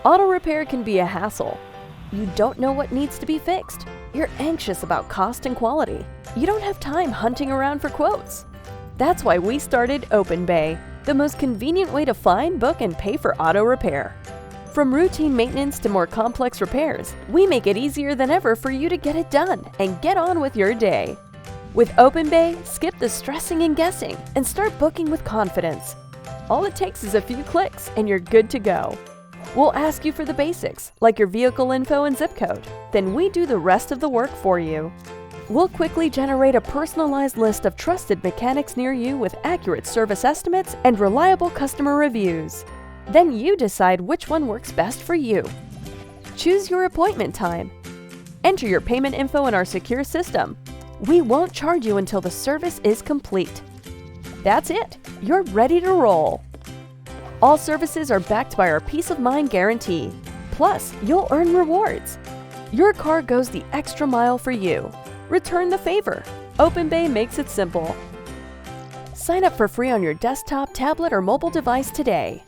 Auto repair can be a hassle. You don't know what needs to be fixed. You're anxious about cost and quality. You don't have time hunting around for quotes. That's why we started Openbay, the most convenient way to find, book, and pay for auto repair. From routine maintenance to more complex repairs, we make it easier than ever for you to get it done and get on with your day. With Openbay, skip the stressing and guessing and start booking with confidence. All it takes is a few clicks and you're good to go. We'll ask you for the basics, like your vehicle info and zip code. Then we do the rest of the work for you. We'll quickly generate a personalized list of trusted mechanics near you with accurate service estimates and reliable customer reviews. Then you decide which one works best for you. Choose your appointment time. Enter your payment info in our secure system. We won't charge you until the service is complete. That's it. You're ready to roll. All services are backed by our peace of mind guarantee. Plus, you'll earn rewards. Your car goes the extra mile for you. Return the favor. Openbay makes it simple. Sign up for free on your desktop, tablet, or mobile device today.